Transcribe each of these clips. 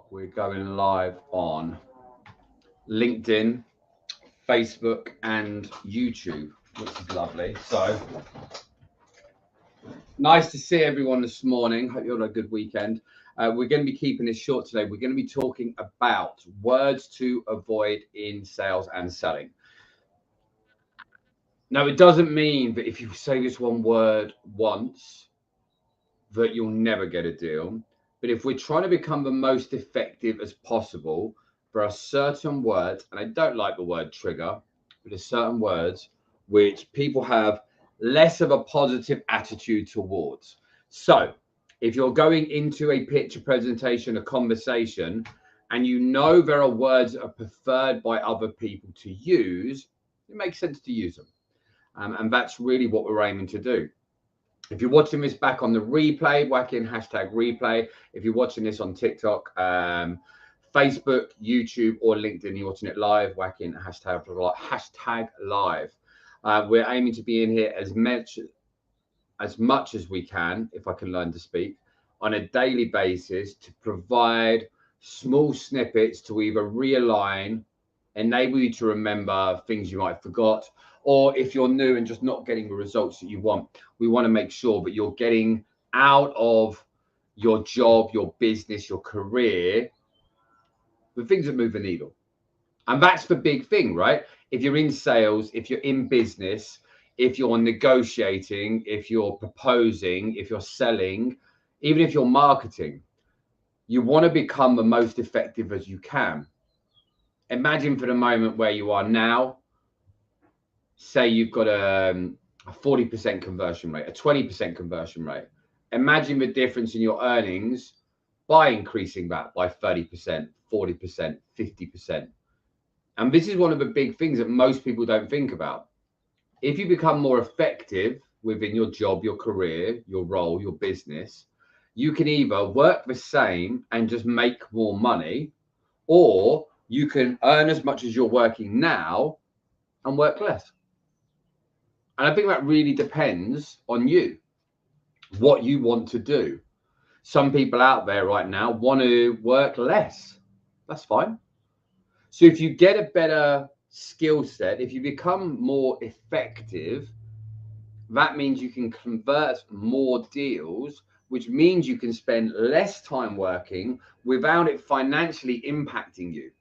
We're going live on LinkedIn, Facebook, and YouTube, which is lovely. So nice to see everyone this morning. Hope you had a good weekend. We're going to be keeping this short today. We're going to be talking about words to avoid in sales and selling. Now, it doesn't mean that if you say this one word once, that you'll never get a deal. But if we're trying to become the most effective as possible, there are certain words, and I don't like the word trigger, but there's certain words which people have less of a positive attitude towards. So if you're going into a pitch, a presentation, a conversation, and you know there are words that are preferred by other people to use, it makes sense to use them. And that's really what we're aiming to do. If you're watching this back on the replay, whack in hashtag replay. If you're watching this on TikTok, Facebook, YouTube, or LinkedIn, you're watching it live, whack in hashtag live. We're aiming to be in here as much as we can, if I can learn to speak, on a daily basis to provide small snippets to either realign, enable you to remember things you might have forgot, or if you're new and just not getting the results that you want, we want to make sure that you're getting out of your job, your business, your career, the things that move the needle. And that's the big thing, right? If you're in sales, if you're in business, if you're negotiating, if you're proposing, if you're selling, even if you're marketing, you want to become the most effective as you can. Imagine for the moment where you are now. Say you've got a 40% conversion rate, a 20% conversion rate. Imagine the difference in your earnings by increasing that by 30%, 40%, 50%. And this is one of the big things that most people don't think about. If you become more effective within your job, your career, your role, your business, you can either work the same and just make more money, or you can earn as much as you're working now and work less. And I think that really depends on you, what you want to do. Some people out there right now want to work less. That's fine. So if you get a better skill set, if you become more effective, that means you can convert more deals, which means you can spend less time working without it financially impacting you.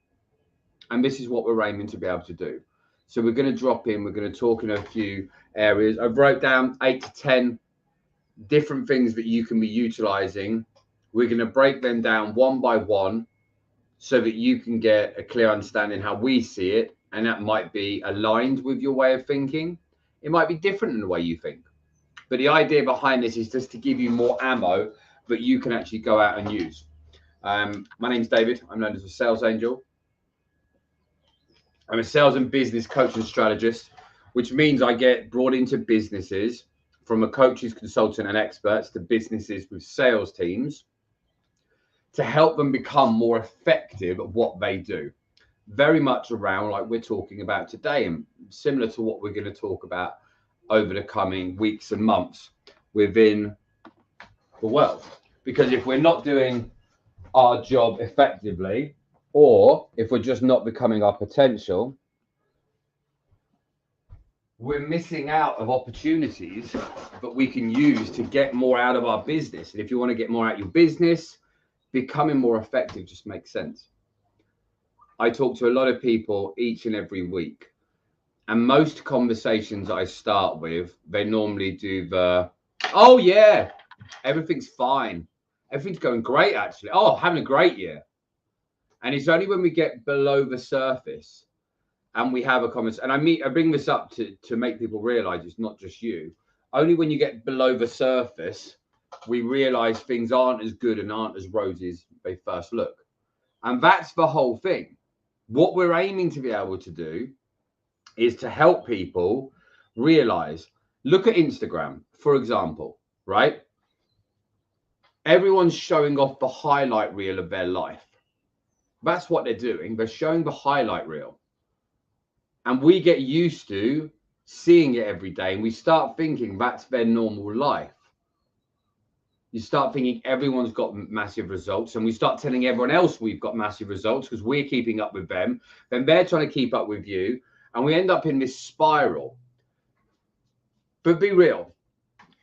And this is what we're aiming to be able to do. So we're going to drop in, we're going to talk in a few areas. I wrote down 8 to 10 different things that you can be utilizing. We're going to break them down one by one so that you can get a clear understanding how we see it. And that might be aligned with your way of thinking. It might be different in the way you think. But the idea behind this is just to give you more ammo that you can actually go out and use. My name's David. I'm known as a sales angel. I'm a sales and business coach and strategist, which means I get brought into businesses from a coaches, consultant, and experts to businesses with sales teams to help them become more effective at what they do. Very much around like we're talking about today, and similar to what we're going to talk about over the coming weeks and months within the world. Because if we're not doing our job effectively, or if we're just not becoming our potential, we're missing out of opportunities that we can use to get more out of our business. And if you want to get more out of your business, becoming more effective just makes sense. I talk to a lot of people each and every week, and most conversations I start with, they normally do oh yeah, everything's fine. Everything's going great, actually. Oh, having a great year. And it's only when we get below the surface and we have a conversation, and I bring this up to make people realize it's not just you. Only when you get below the surface, we realize things aren't as good and aren't as rosy as they first look. And that's the whole thing. What we're aiming to be able to do is to help people realize, look at Instagram, for example, right? Everyone's showing off the highlight reel of their life. That's what they're doing. They're showing the highlight reel. And we get used to seeing it every day, and we start thinking that's their normal life. You start thinking everyone's got massive results, and we start telling everyone else we've got massive results because we're keeping up with them. Then they're trying to keep up with you, and we end up in this spiral. But be real.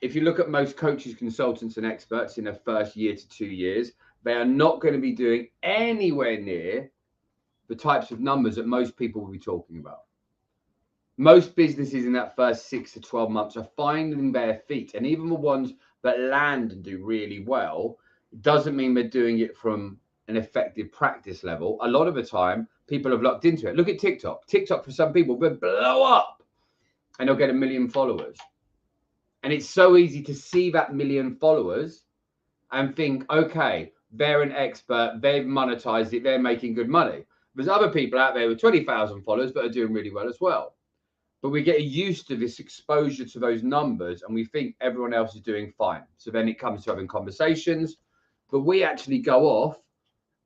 If you look at most coaches, consultants, and experts in their first year to 2 years, they are not going to be doing anywhere near the types of numbers that most people will be talking about. Most businesses in that first 6 to 12 months are finding their feet. And even the ones that land and do really well, it doesn't mean they're doing it from an effective practice level. A lot of the time, people have locked into it. Look at TikTok. TikTok, for some people, will blow up and they'll get 1 million followers. And it's so easy to see that 1 million followers and think, okay, they're an expert, they've monetized it, they're making good money. There's other people out there with 20,000 followers that are doing really well as well. But we get used to this exposure to those numbers and we think everyone else is doing fine. So then it comes to having conversations, but we actually go off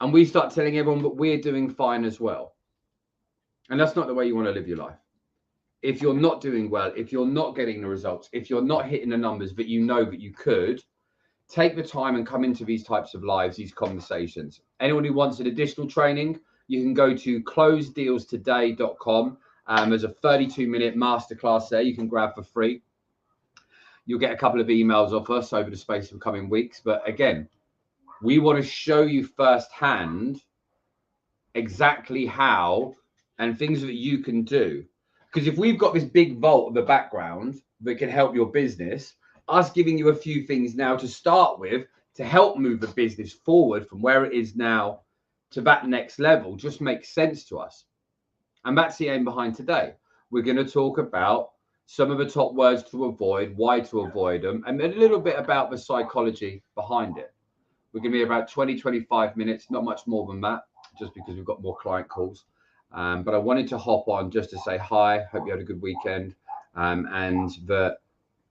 and we start telling everyone that we're doing fine as well. And that's not the way you want to live your life. If you're not doing well, if you're not getting the results, if you're not hitting the numbers that you know that you could, take the time and come into these types of lives, these conversations. Anyone who wants an additional training, you can go to closedealstoday.com. There's a 32-minute masterclass there you can grab for free. You'll get a couple of emails off us over the space of coming weeks. But again, we want to show you firsthand exactly how and things that you can do. Because if we've got this big vault in the background that can help your business, us giving you a few things now to start with to help move the business forward from where it is now to that next level just makes sense to us. And that's the aim behind today. We're going to talk about some of the top words to avoid, why to avoid them, and a little bit about the psychology behind it. We're going to be about 20, 25 minutes, not much more than that, just because we've got more client calls. But I wanted to hop on just to say hi, hope you had a good weekend. And that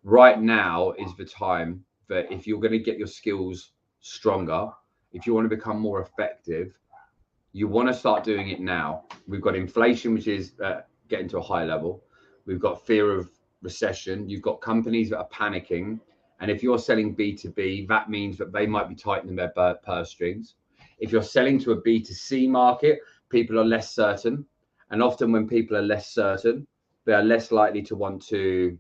right now is the time that if you're going to get your skills stronger, if you want to become more effective, you want to start doing it now. We've got inflation, which is getting to a high level. We've got fear of recession. You've got companies that are panicking. And if you're selling B2B, that means that they might be tightening their purse strings. If you're selling to a B2C market, people are less certain. And often when people are less certain, they are less likely to want to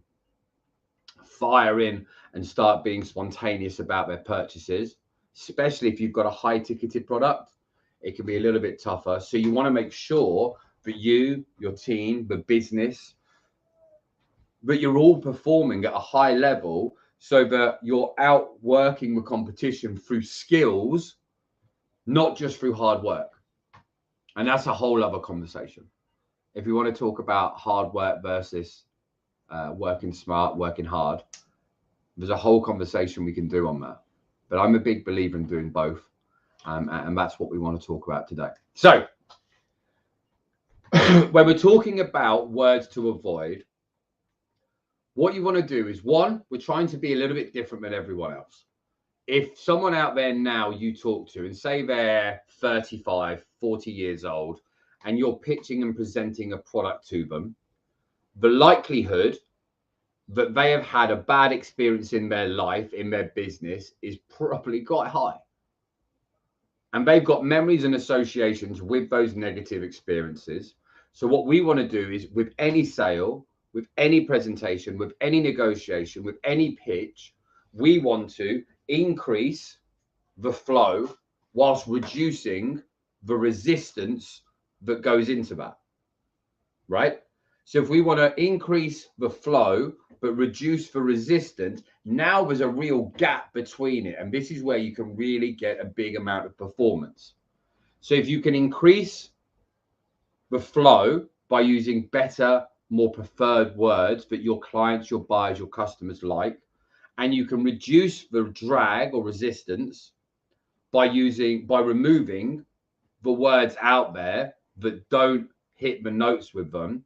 fire in and start being spontaneous about their purchases, especially if you've got a high ticketed product. It can be a little bit tougher. So you want to make sure that you, your team, the business, that you're all performing at a high level so that you're outworking the competition through skills, not just through hard work. And that's a whole other conversation. If you want to talk about hard work versus working smart, working hard, there's a whole conversation we can do on that. But I'm a big believer in doing both. And that's what we want to talk about today. So when we're talking about words to avoid, what you want to do is, one, we're trying to be a little bit different than everyone else. If someone out there now you talk to and say they're 35, 40 years old, and you're pitching and presenting a product to them, the likelihood that they have had a bad experience in their life, in their business, is probably quite high. And they've got memories and associations with those negative experiences. So what we want to do is, with any sale, with any presentation, with any negotiation, with any pitch, we want to increase the flow whilst reducing the resistance that goes into that, right? So if we want to increase the flow but reduce the resistance, now there's a real gap between it. And this is where you can really get a big amount of performance. So if you can increase the flow by using better, more preferred words that your clients, your buyers, your customers like, and you can reduce the drag or resistance by removing the words out there that don't hit the notes with them,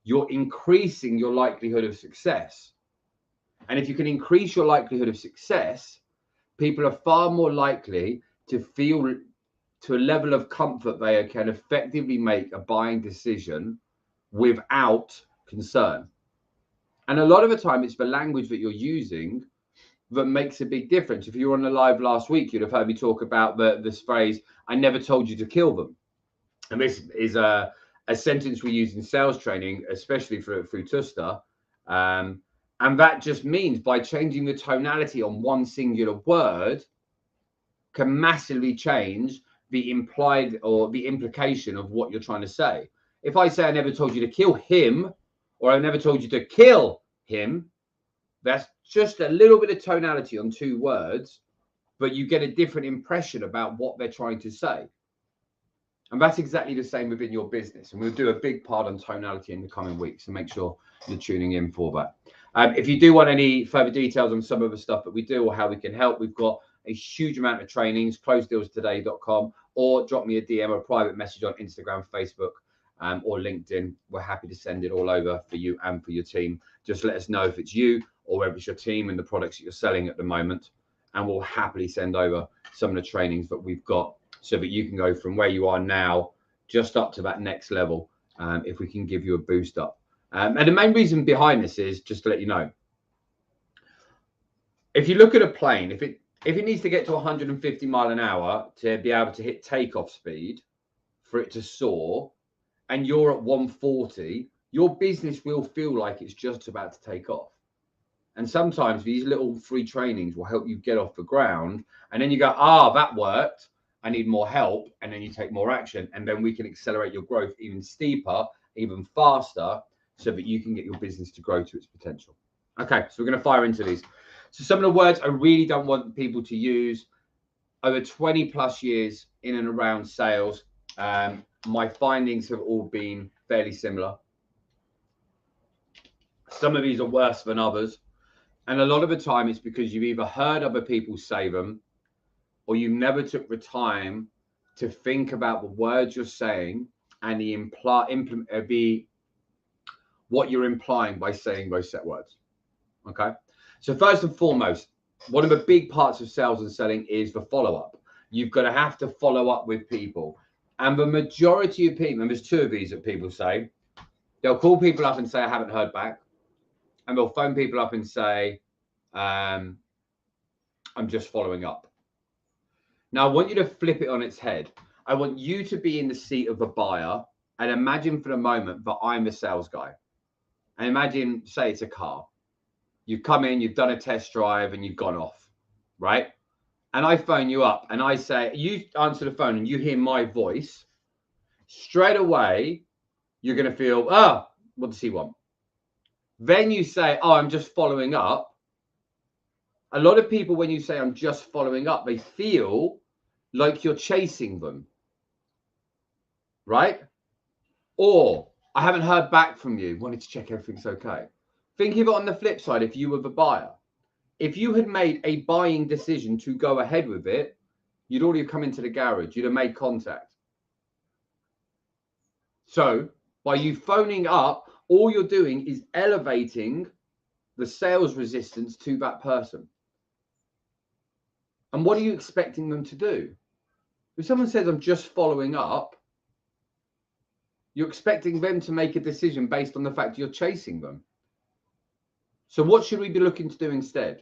you're increasing your likelihood of success. And if you can increase your likelihood of success, people are far more likely to feel to a level of comfort they can effectively make a buying decision without concern. And a lot of the time, it's the language that you're using that makes a big difference. If you were on the live last week, you'd have heard me talk about this phrase, I never told you to kill them. And this is a sentence we use in sales training, especially through Tusta. And that just means by changing the tonality on one singular word can massively change the implied or the implication of what you're trying to say. If I say I never told you to kill him, or I never told you to kill him, that's just a little bit of tonality on two words, but you get a different impression about what they're trying to say. And that's exactly the same within your business. And we'll do a big part on tonality in the coming weeks, so make sure you're tuning in for that. If you do want any further details on some of the stuff that we do or how we can help, we've got a huge amount of trainings, closedealstoday.com, or drop me a DM or a private message on Instagram, Facebook, or LinkedIn. We're happy to send it all over for you and for your team. Just let us know if it's you or whether it's your team and the products that you're selling at the moment. And we'll happily send over some of the trainings that we've got so that you can go from where you are now just up to that next level, if we can give you a boost up. And the main reason behind this is just to let you know, if you look at a plane, if it needs to get to 150 mile an hour to be able to hit takeoff speed for it to soar, and you're at 140, your business will feel like it's just about to take off. And sometimes these little free trainings will help you get off the ground. And then you go, that worked. I need more help. And then you take more action. And then we can accelerate your growth even steeper, even faster, so that you can get your business to grow to its potential. Okay, so we're going to fire into these. So some of the words I really don't want people to use. Over 20 plus years in and around sales, my findings have all been fairly similar. Some of these are worse than others. And a lot of the time it's because you've either heard other people say them, or you never took the time to think about the words you're saying and what you're implying by saying those set words. Okay. So first and foremost, one of the big parts of sales and selling is the follow-up. You've got to have to follow up with people. And the majority of people, and there's two of these that people say, they'll call people up and say, I haven't heard back. And they'll phone people up and say, I'm just following up. Now, I want you to flip it on its head. I want you to be in the seat of a buyer and imagine for the moment that I'm the sales guy. And imagine, say it's a car. You've come in, you've done a test drive and you've gone off, right? And I phone you up and I say, you answer the phone and you hear my voice. Straight away, you're going to feel, what does he want? Then you say, I'm just following up. A lot of people, when you say I'm just following up, they feel like you're chasing them, right? Or I haven't heard back from you, wanted to check everything's okay. Think of it on the flip side. If you were the buyer, if you had made a buying decision to go ahead with it, you'd already come into the garage, you'd have made contact. So by you phoning up, all you're doing is elevating the sales resistance to that person. And what are you expecting them to do? If someone says, I'm just following up, you're expecting them to make a decision based on the fact you're chasing them. So what should we be looking to do instead?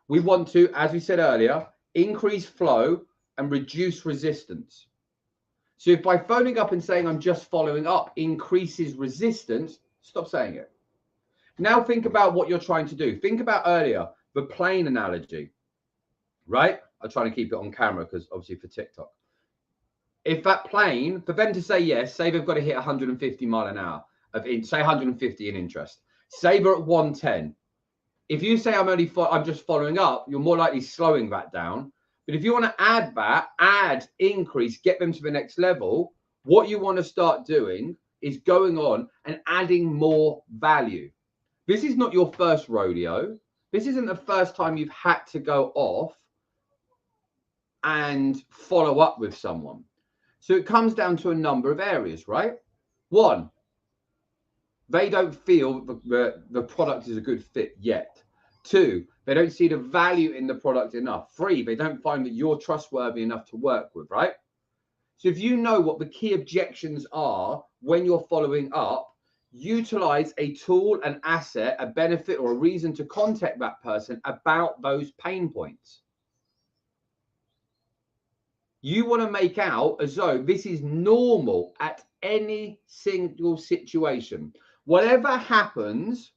We want to, as we said earlier, increase flow and reduce resistance. So if by phoning up and saying, I'm just following up, increases resistance, stop saying it. Now think about what you're trying to do. Think about earlier, the plane analogy, right? I'm trying to keep it on camera because obviously for TikTok. If that plane, for them to say yes, say they've got to hit 150 mile an hour, say 150 in interest, say they're at 110. If you say I'm just following up, you're more likely slowing that down. But if you want to add, increase, get them to the next level, what you want to start doing is going on and adding more value. This is not your first rodeo. This isn't the first time you've had to go off and follow up with someone. So it comes down to a number of areas, right? One, they don't feel the product is a good fit yet. Two, they don't see the value in the product enough. Three, they don't find that you're trustworthy enough to work with, right? So if you know what the key objections are when you're following up, utilize a tool, an asset, a benefit, or a reason to contact that person about those pain points. You want to make out as though this is normal at any single situation. Whatever happens,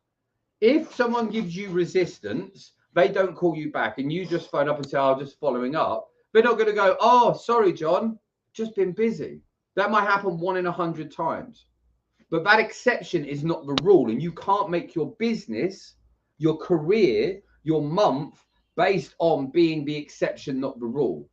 if someone gives you resistance, they don't call you back and you just phone up and say, "I'm just following up." They're not going to go, "Oh, sorry, John, just been busy." That might happen 1 in 100 times. But that exception is not the rule. And you can't make your business, your career, your month based on being the exception, not the rule.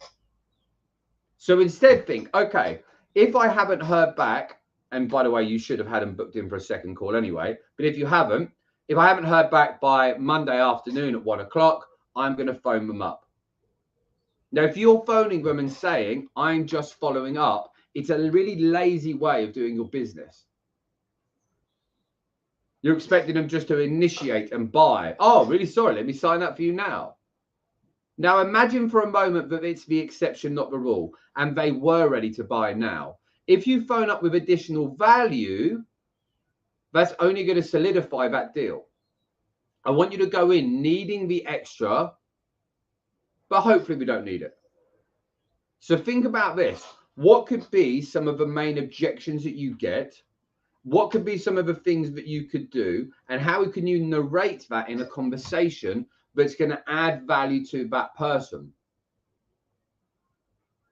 So instead think, okay, if I haven't heard back, and by the way, you should have had them booked in for a second call anyway. But if I haven't heard back by Monday afternoon at 1 o'clock, I'm going to phone them up. Now, if you're phoning them and saying, "I'm just following up," it's a really lazy way of doing your business. You're expecting them just to initiate and buy. "Oh, really sorry, let me sign up for you now." Now, imagine for a moment that it's the exception, not the rule, and they were ready to buy now. If you phone up with additional value, that's only going to solidify that deal. I want you to go in needing the extra, but hopefully we don't need it. So think about this. What could be some of the main objections that you get? What could be some of the things that you could do? And how can you narrate that in a conversation that's going to add value to that person?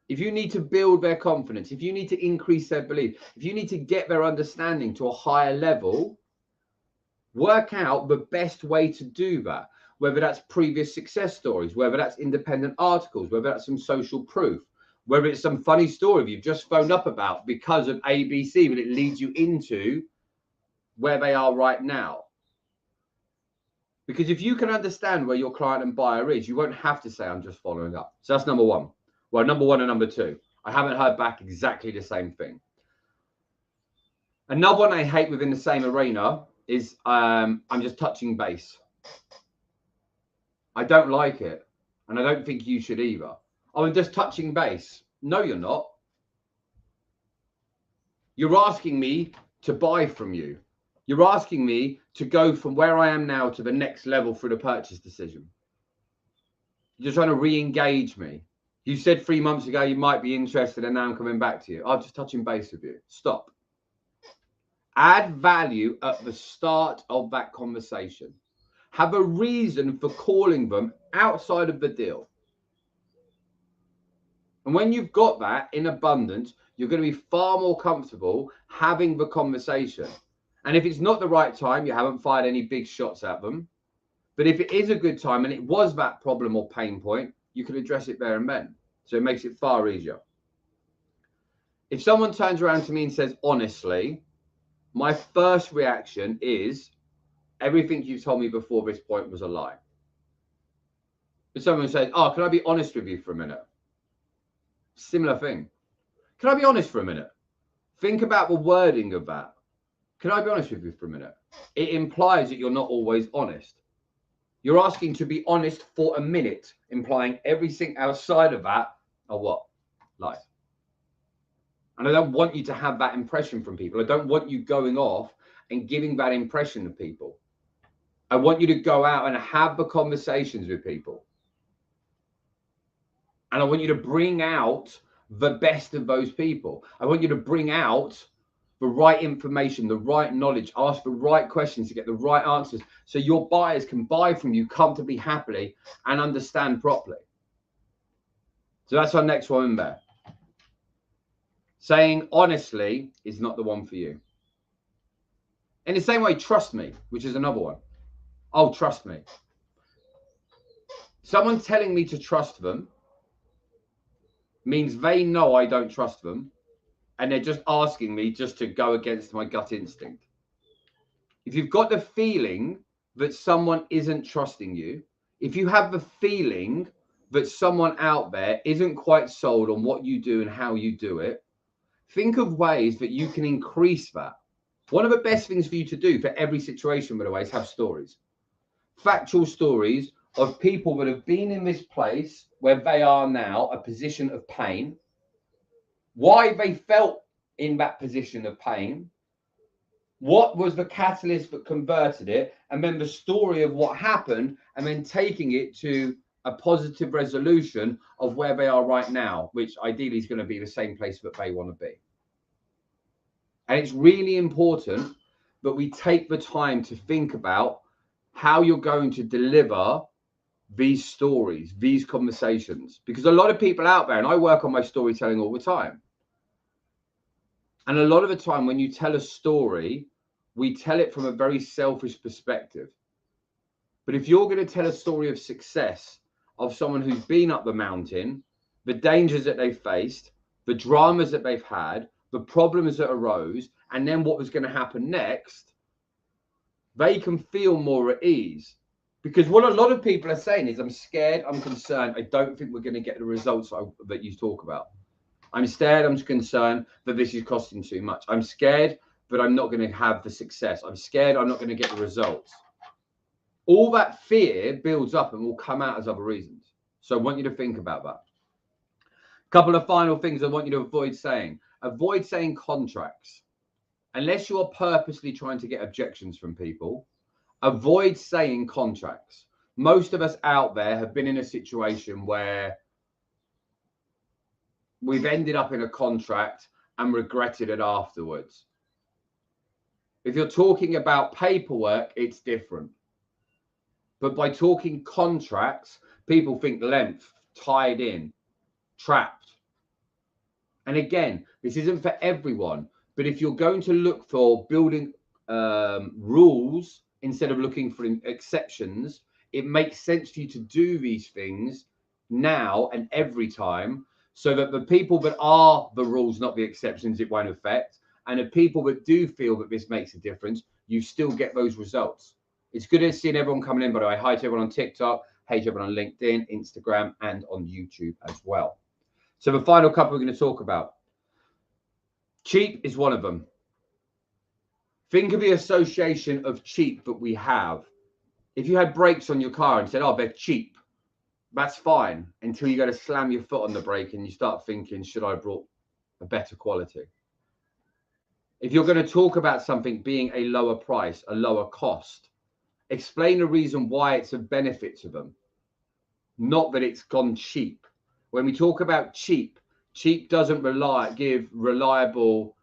If you need to build their confidence, if you need to increase their belief, if you need to get their understanding to a higher level, work out the best way to do that, whether that's previous success stories, whether that's independent articles, whether that's some social proof, whether it's some funny story you've just phoned up about because of ABC, but it leads you into where they are right now. Because if you can understand where your client and buyer is, you won't have to say, "I'm just following up." So that's number one. Well, number one and number two, I haven't heard back exactly the same thing. Another one I hate within the same arena is I'm just touching base. I don't like it. And I don't think you should either. "Oh, I'm just touching base." No, you're not. You're asking me to buy from you. You're asking me to go from where I am now to the next level through the purchase decision. You're trying to re-engage me. You said 3 months ago you might be interested, and now I'm coming back to you. I'm just touching base with you. Stop. Add value at the start of that conversation. Have a reason for calling them outside of the deal. And when you've got that in abundance, you're going to be far more comfortable having the conversation. And if it's not the right time, you haven't fired any big shots at them. But if it is a good time and it was that problem or pain point, you can address it there and then. So it makes it far easier. If someone turns around to me and says, "Honestly," my first reaction is, "Everything you've told me before this point was a lie." If someone says, "Oh, can I be honest with you for a minute?" Similar thing. "Can I be honest for a minute?" Think about the wording of that. "Can I be honest with you for a minute?" It implies that you're not always honest. You're asking to be honest for a minute, implying everything outside of that are what? Lies. And I don't want you to have that impression from people. I don't want you going off and giving that impression to people. I want you to go out and have the conversations with people. And I want you to bring out the best of those people. I want you to bring out the right information, the right knowledge, ask the right questions to get the right answers so your buyers can buy from you comfortably, happily, and understand properly. So that's our next one in there. Saying honestly is not the one for you. In the same way, trust me, which is another one. Oh, trust me. Someone telling me to trust them means they know I don't trust them, and they're just asking me just to go against my gut instinct. If you've got the feeling that someone isn't trusting you, if you have the feeling that someone out there isn't quite sold on what you do and how you do it, think of ways that you can increase that. One of the best things for you to do for every situation, by the way, is have stories. Factual stories of people that have been in this place where they are now, a position of pain, why they felt in that position of pain, What was the catalyst that converted it? And then the story of what happened, and then taking it to a positive resolution of where they are right now, which ideally is going to be the same place that they want to be. And it's really important that we take the time to think about how you're going to deliver these stories, these conversations, because a lot of people out there, and I work on my storytelling all the time. And a lot of the time when you tell a story, we tell it from a very selfish perspective. But if you're going to tell a story of success, of someone who's been up the mountain, the dangers that they faced, the dramas that they've had, the problems that arose, and then what was going to happen next, they can feel more at ease. Because what a lot of people are saying is, I'm scared, I'm concerned, I don't think we're going to get the results that you talk about. I'm scared, I'm concerned that this is costing too much. I'm scared, but I'm not going to have the success. I'm scared, I'm not going to get the results. All that fear builds up and will come out as other reasons. So I want you to think about that. A couple of final things I want you to avoid saying. Avoid saying contracts. Unless you are purposely trying to get objections from people, avoid saying contracts. Most of us out there have been in a situation where we've ended up in a contract and regretted it afterwards. If you're talking about paperwork, it's different. But by talking contracts, people think length, tied in, trapped. And again, this isn't for everyone, but if you're going to look for building rules instead of looking for exceptions, it makes sense for you to do these things now and every time, so that the people that are the rules, not the exceptions, it won't affect. And the people that do feel that this makes a difference, you still get those results. It's good to see everyone coming in, by the way. Hi to everyone on TikTok. Hey to everyone on LinkedIn, Instagram, and on YouTube as well. So the final couple we're going to talk about. Cheap is one of them. Think of the association of cheap that we have. If you had brakes on your car and said, oh, they're cheap, that's fine until you go to slam your foot on the brake and you start thinking, should I have brought a better quality? If you're going to talk about something being a lower price, a lower cost, explain the reason why it's a benefit to them, not that it's gone cheap. When we talk about cheap, cheap doesn't give reliable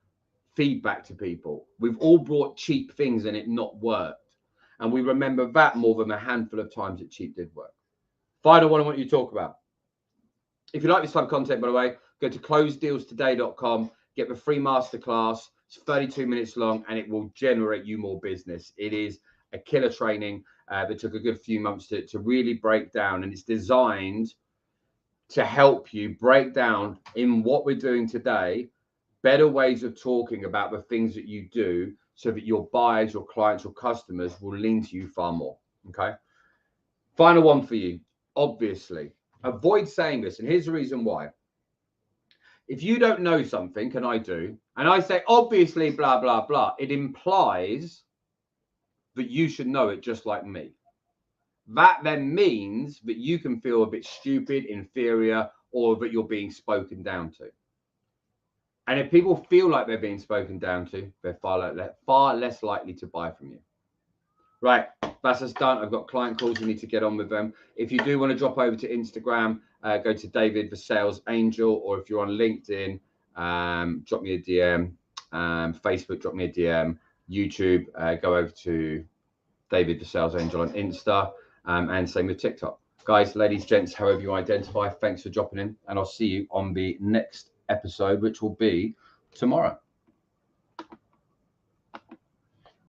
feedback to people. We've all brought cheap things and it not worked. And we remember that more than a handful of times that cheap did work. Final one I want you to talk about. If you like this type of content, by the way, go to closedealstoday.com, get the free masterclass. It's 32 minutes long and it will generate you more business. It is a killer training that took a good few months to really break down, and it's designed to help you break down in what we're doing today, better ways of talking about the things that you do so that your buyers, your clients, your customers will lean to you far more. Okay. Final one for you. Obviously, avoid saying this. And here's the reason why. If you don't know something, and I do, and I say, obviously, blah, blah, blah, it implies that you should know it just like me. That then means that you can feel a bit stupid, inferior, or that you're being spoken down to. And if people feel like they're being spoken down to, they're far less likely to buy from you. Right, that's us done. I've got client calls. We need to get on with them. If you do want to drop over to Instagram, go to David the Sales Angel, or if you're on LinkedIn, drop me a DM. Facebook, drop me a DM. YouTube, go over to David the Sales Angel on Insta, and same with TikTok. Guys, ladies, gents, however you identify, thanks for dropping in, and I'll see you on the next episode, which will be tomorrow.